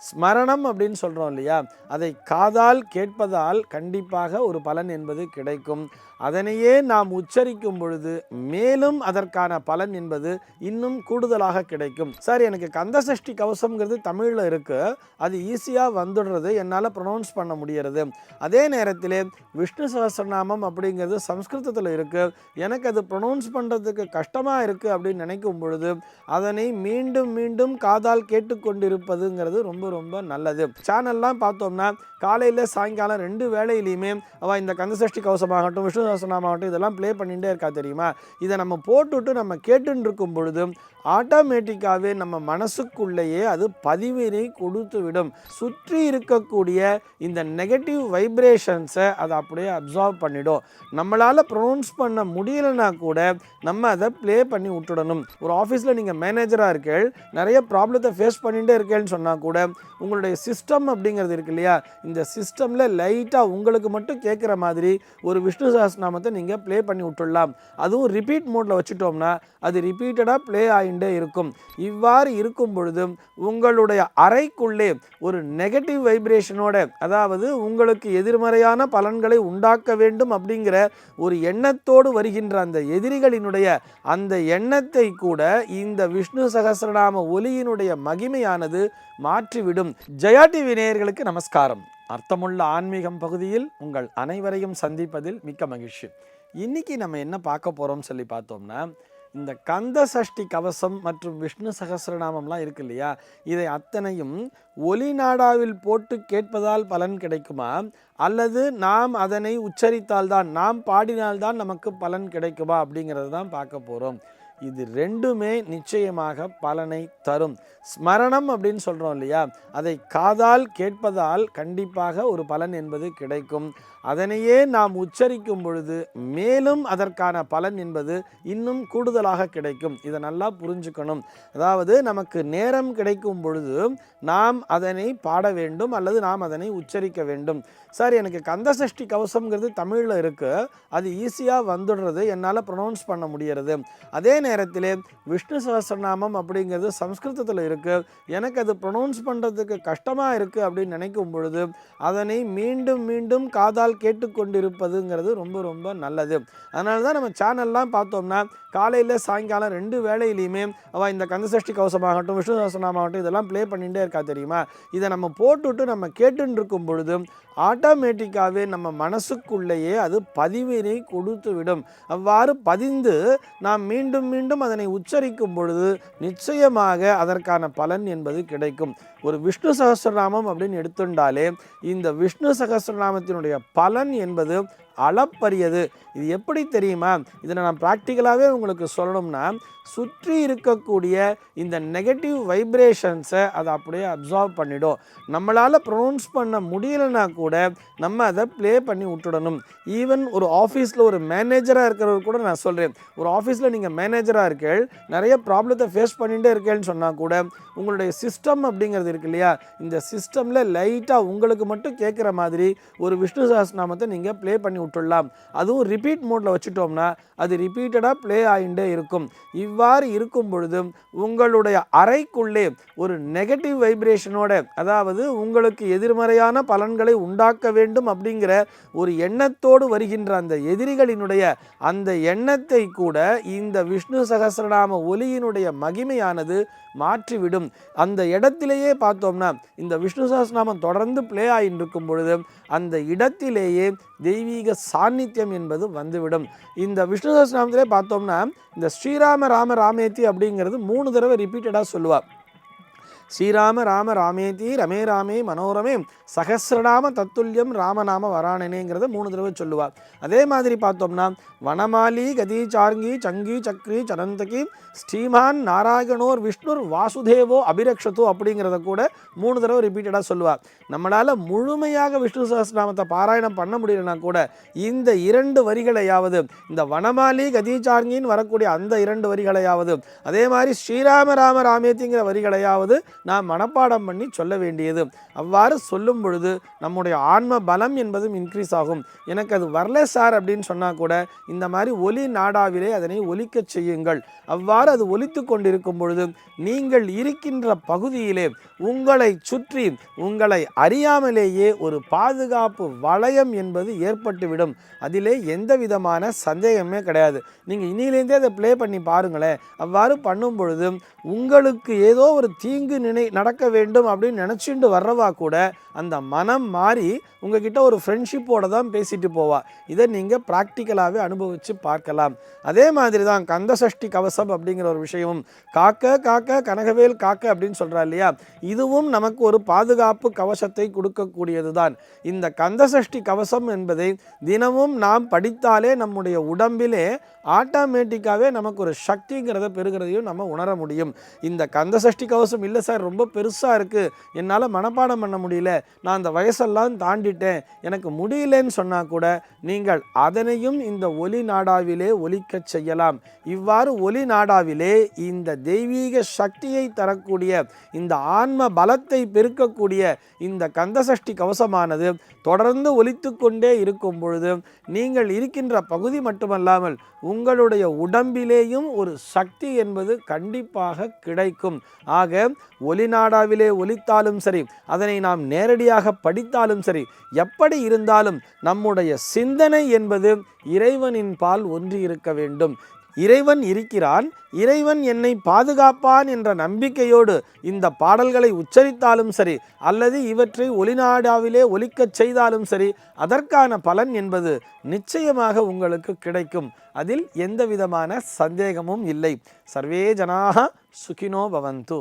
ஸ்மரணம் அப்படின்னு சொல்கிறோம் இல்லையா, அதை காதால் கேட்பதால் கண்டிப்பாக ஒரு பலன் என்பது கிடைக்கும். அதனையே நாம் உச்சரிக்கும் பொழுது மேலும் அதற்கான பலன் என்பது இன்னும் கூடுதலாக கிடைக்கும். சார், எனக்கு கந்தசஷ்டி கவசம்ங்கிறது தமிழில் இருக்குது, அது ஈஸியாக வந்துடுறது, என்னால் ப்ரொனவுன்ஸ் பண்ண முடியறது. அதே நேரத்தில் விஷ்ணு சகஸ்ரநாமம் அப்படிங்கிறது சம்ஸ்கிருதத்தில் இருக்குது, எனக்கு அது ப்ரொனவுன்ஸ் பண்ணுறதுக்கு கஷ்டமாக இருக்குது அப்படின்னு நினைக்கும் பொழுது அதனை மீண்டும் மீண்டும் காதால் கேட்டுக்கொண்டிருப்பதுங்கிறது ரொம்ப ரொம்ப நல்லது. சேனல்லாம் பார்த்தோம்னா காலையில் சாயங்காலம் 2 வேளையிலையுமே அவள் இந்த கந்தசஷ்டி கவசமாகட்டும் விஷ்ணு சகஸ்ரநாமமாகட்டும் இதெல்லாம் ப்ளே பண்ணிகிட்டே இருக்கா தெரியுமா. இதை நம்ம போட்டுவிட்டு நம்ம கேட்டுன்னு இருக்கும் பொழுது ஆட்டோமேட்டிக்காகவே நம்ம மனசுக்குள்ளேயே அது பதிவினை கொடுத்து விடும். சுற்றி இருக்கக்கூடிய இந்த நெகட்டிவ் வைப்ரேஷன்ஸை அதை அப்படியே அப்சார்ப் பண்ணிடும். நம்மளால் ப்ரொனவுன்ஸ் பண்ண முடியலைன்னா கூட நம்ம அதை ப்ளே பண்ணி விட்டுடணும். ஒரு ஆஃபீஸில் நீங்கள் மேனேஜராக இருக்கீள், நிறைய ப்ராப்ளத்தை ஃபேஸ் பண்ணிகிட்டே இருக்கேன்னு சொன்னால் கூட உங்களுடைய சிஸ்டம் அப்படிங்கிறது இருக்கு இல்லையா, இந்த சிஸ்டமில் லைட்டாக உங்களுக்கு மட்டும் கேட்குற மாதிரி ஒரு விஷ்ணு சகஸ்ரநாமத்தை நீங்கள் ப்ளே பண்ணி விட்டுடலாம். அதுவும் ரிப்பீட் மோடில் வச்சுட்டோம்னா அது ரிப்பீட்டடாக ப்ளே ஆகிட்டே இருக்கும். இவ்வாறு இருக்கும் பொழுது உங்களுடைய அறைக்குள்ளே ஒரு நெகட்டிவ் வைப்ரேஷனோட, அதாவது உங்களுக்கு எதிர்மறையான பலன்களை உண்டாக்க வேண்டும் அப்படிங்கிற ஒரு எண்ணத்தோடு வருகின்ற அந்த எதிரிகளினுடைய அந்த எண்ணத்தை கூட இந்த விஷ்ணு சகஸ்ரநாம ஒலியினுடைய மகிமையானது மாற்றிவிடும். ஜெயா டிவி நேயர்களுக்கு நமஸ்காரம். அர்த்தமுள்ள ஆன்மீகம் பகுதியில் உங்கள் அனைவரையும் சந்திப்பதில் மிக்க மகிழ்ச்சி. இன்னைக்கு நம்ம என்ன பார்க்க போகிறோம் சொல்லி பார்த்தோம்னா, இந்த கந்த சஷ்டி கவசம் மற்றும் விஷ்ணு சகஸ்ரநாமம்லாம் இருக்கு இல்லையா, இதை அத்தனையும் ஒலி நாடாவில் போட்டு கேட்பதால் பலன் கிடைக்குமா, அல்லது நாம் அதனை உச்சரித்தால்தான், நாம் பாடினால்தான் நமக்கு பலன் கிடைக்குமா அப்படிங்கிறது தான் பார்க்க போகிறோம். இது ரெண்டுமே நிச்சயமாக பலனை தரும். ஸ்மரணம் அப்படின்னு சொல்கிறோம் இல்லையா, அதை காதால் கேட்பதால் கண்டிப்பாக ஒரு பலன் என்பது கிடைக்கும். அதனையே நாம் உச்சரிக்கும் பொழுது மேலும் அதற்கான பலன் என்பது இன்னும் கூடுதலாக கிடைக்கும். இதை நல்லா புரிஞ்சுக்கணும். அதாவது நமக்கு நேரம் கிடைக்கும் பொழுது நாம் அதனை பாட வேண்டும் அல்லது நாம் அதனை உச்சரிக்க வேண்டும். சார், எனக்கு கந்தசஷ்டி கவசம்ங்கிறது தமிழில் இருக்குது, அது ஈஸியாக வந்துடுறது, என்னால் ப்ரொனவுன்ஸ் பண்ண முடியறது. அதே நேரத்தில் விஷ்ணு சகஸ்ரநாமம் அப்படிங்கிறது சம்ஸ்கிருதத்தில் இருக்குது, எனக்கு அது ப்ரொனவுன்ஸ் பண்ணுறதுக்கு கஷ்டமாக இருக்குது அப்படின்னு நினைக்கும் பொழுது அதனை மீண்டும் மீண்டும் காதால் கேட்டுக்கொண்டிருப்பதுங்கிறது ரொம்ப ரொம்ப நல்லது. அதனால தான் நம்ம சேனல்லாம் பார்த்தோம்னா காலையில் சாயங்காலம் 2 வேளையிலையுமே அவள் இந்த கந்தசஷ்டி கவசமாகட்டும் விஷ்ணு சகஸ்ரநாமமாகட்டும் இதெல்லாம் ப்ளே பண்ணிகிட்டே இருக்கா தெரியுமா. இதை நம்ம போட்டுவிட்டு நம்ம கேட்டுன்னு இருக்கும் பொழுது ஆட்டோமேட்டிக்காகவே நம்ம மனசுக்குள்ளேயே அது பதிவினை கொடுத்து விடும். அவ்வாறு பதிந்து நாம் மீண்டும் மீண்டும் அதனை உச்சரிக்கும் பொழுது நிச்சயமாக அதற்கான பலன் என்பது கிடைக்கும். ஒரு விஷ்ணு சகஸ்ரநாமம் அப்படின்னு எடுத்துட்டாலே இந்த விஷ்ணு சகஸ்ரநாமத்தினுடைய பலன் என்பது அளப்பரியது. இது எப்படி தெரியுமா, இதில் நான் ப்ராக்டிக்கலாகவே உங்களுக்கு சொல்லணும்னா, சுற்றி இருக்கக்கூடிய இந்த நெகட்டிவ் வைப்ரேஷன்ஸை அதை அப்படியே அப்சார்ப் பண்ணிடும். நம்மளால் ப்ரொனவுன்ஸ் பண்ண முடியலைன்னா கூட நம்ம அதை ப்ளே பண்ணி விட்டுடணும். ஈவன் ஒரு ஆஃபீஸில் ஒரு மேனேஜராக இருக்கிறவர் கூட நான் சொல்கிறேன், ஒரு ஆஃபீஸில் நீங்கள் மேனேஜராக இருக்கீள், நிறைய ப்ராப்ளத்தை ஃபேஸ் பண்ணிகிட்டே இருக்கேன்னு சொன்னால் கூட உங்களுடைய சிஸ்டம் அப்படிங்கிறது இருக்கு இல்லையா, இந்த சிஸ்டமில் லைட்டாக உங்களுக்கு மட்டும் கேட்குற மாதிரி ஒரு விஷ்ணு சகஸ்ரநாமத்தை நீங்கள் ப்ளே பண்ணி விட்டுடலாம். அதுவும் ரிப்பீட் மோடில் வச்சுட்டோம்னா அது ரிப்பீட்டடாக ப்ளே ஆகிட்டே இருக்கும். இவ்வாறு இருக்கும் பொழுது உங்களுடைய அறைக்குள்ளே ஒரு நெகட்டிவ் வைப்ரேஷனோட, அதாவது உங்களுக்கு எதிர்மறையான பலன்களை உண்டாக்க வேண்டும் அப்படிங்கிற ஒரு எண்ணத்தோடு வருகின்ற அந்த எதிரிகளினுடைய அந்த எண்ணத்தை கூட இந்த விஷ்ணு சகஸ்ரநாம ஒலியினுடைய மகிமையானது மாற்றிவிடும். அந்த இடத்திலேயே பார்த்தோம்னா இந்த விஷ்ணு சகஸ்ரநாமம் தொடர்ந்து ப்ளே ஆகிட்டு இருக்கும் பொழுது அந்த இடத்திலேயே தெய்வீக சாநித்தியம் என்பது வந்துவிடும். இந்த விஷ்ணு சகஸ்ரநாமத்திலே பார்த்தோம்னா இந்த ஸ்ரீராம ராம ராமேதி அப்படிங்கிறது 3 தடவை ரிப்பீட்டடாக சொல்லுவார். ஸ்ரீராம ராம ராமேதி ரமே ராமே மனோரமே சகஸ்ரநாம தத்துல்யம் ராமநாம வராணனேங்கிறத 3 தடவை சொல்லுவார். அதே மாதிரி பார்த்தோம்னா வனமாலி கதி சார்ங்கி சங்கி சக்ரி சனந்தகி ஸ்ரீமான் நாராயணோர் விஷ்ணுர் வாசுதேவோ அபிரக்ஷதோ அப்படிங்கிறத கூட 3 தடவை ரிப்பீட்டடாக சொல்லுவார். நம்மளால் முழுமையாக விஷ்ணு சகஸ்ரநாமத்தை பாராயணம் பண்ண முடியலன்னா கூட இந்த 2 வரிகளையாவது, இந்த வனமாலி கதி சார்ங்கின்னு வரக்கூடிய அந்த 2 வரிகளையாவது, அதே மாதிரி ஸ்ரீராம ராம ராமேதிங்கிற வரிகளையாவது நாம் மனப்பாடம் பண்ணி சொல்ல வேண்டியது. அவ்வாறு சொல்லும் பொழுது நம்முடைய ஆன்ம பலம் என்பதும் இன்க்ரீஸ் ஆகும். எனக்கு அது வரல சார் அப்படின்னு சொன்னால் கூட இந்த மாதிரி ஒலி நாடாவிலே அதனை ஒலிக்கச் செய்யுங்கள். அவ்வாறு அது ஒலித்து கொண்டிருக்கும் பொழுது நீங்கள் இருக்கின்ற பகுதியிலே உங்களை சுற்றி உங்களை அறியாமலேயே ஒரு பாதுகாப்பு வளையம் என்பது ஏற்பட்டுவிடும். அதிலே எந்த விதமான சந்தேகமே கிடையாது. நீங்கள் இனியிலேருந்தே அதை ப்ளே பண்ணி பாருங்களேன். அவ்வாறு பண்ணும் பொழுது உங்களுக்கு ஏதோ ஒரு தீங்கு நடக்க வேண்டும் அப்படின்னு நினச்சிட்டு வர்றவா கூட அந்த மனம் மாறி உங்ககிட்ட ஒரு ஃப்ரெண்ட்ஷிப்போடு தான் பேசிட்டு போவா. இதை நீங்கள் ப்ராக்டிக்கலாகவே அனுபவித்து பார்க்கலாம். அதே மாதிரி தான் கந்தசஷ்டி கவசம் அப்படிங்கிற ஒரு விஷயமும் காக்க காக்க கனகவேல் காக்க அப்படின்னு சொல்கிறா இல்லையா, இதுவும் நமக்கு ஒரு பாதுகாப்பு கவசத்தை கொடுக்கக்கூடியது தான். இந்த கந்தசஷ்டி கவசம் என்பதை தினமும் நாம் படித்தாலே நம்முடைய உடம்பிலே ஆட்டோமேட்டிக்காகவே நமக்கு ஒரு சக்திங்கிறத பெறுகிறதையும் நம்ம உணர முடியும். இந்த கந்தசஷ்டி கவசம் இல்லை சார் ரொம்ப பெருசாக இருக்குது, என்னால் மனப்பாடம் பண்ண முடியல, நான் அந்த வயசெல்லாம் தாண்டிட்டேன், எனக்கு முடியலன்னு சொன்னால் கூட நீங்கள் அதனையும் இந்த ஒலி நாடாவிலே ஒலிக்கச் செய்யலாம். இவ்வாறு ஒலி நாடாவிலே இந்த தெய்வீக சக்தியை தரக்கூடிய இந்த ஆன்ம பலத்தை பெருக்கக்கூடிய இந்த கந்தசஷ்டி கவசமானது தொடர்ந்து ஒலித்து கொண்டே இருக்கும் பொழுது நீங்கள் இருக்கின்ற பகுதி மட்டுமல்லாமல் உங்களுடைய உடம்பிலேயும் ஒரு சக்தி என்பது கண்டிப்பாக கிடைக்கும். ஆக ஒலிநாடாவிலே ஒலித்தாலும் சரி, அதனை நாம் நேரடியாக படித்தாலும் சரி, எப்படி இருந்தாலும் நம்முடைய சிந்தனை என்பது இறைவனின் பால் ஒன்றி இருக்க வேண்டும். இறைவன் இருக்கிறான், இறைவன் என்னை பாதுகாப்பான் என்ற நம்பிக்கையோடு இந்த பாடல்களை உச்சரித்தாலும் சரி, அல்லது இவற்றை ஒலிநாடாவிலே ஒலிக்கச் செய்தாலும் சரி, அதற்கான பலன் என்பது நிச்சயமாக உங்களுக்கு கிடைக்கும். அதில் எந்த விதமான சந்தேகமும் இல்லை. சர்வே ஜனாக சுகினோ பவந்து.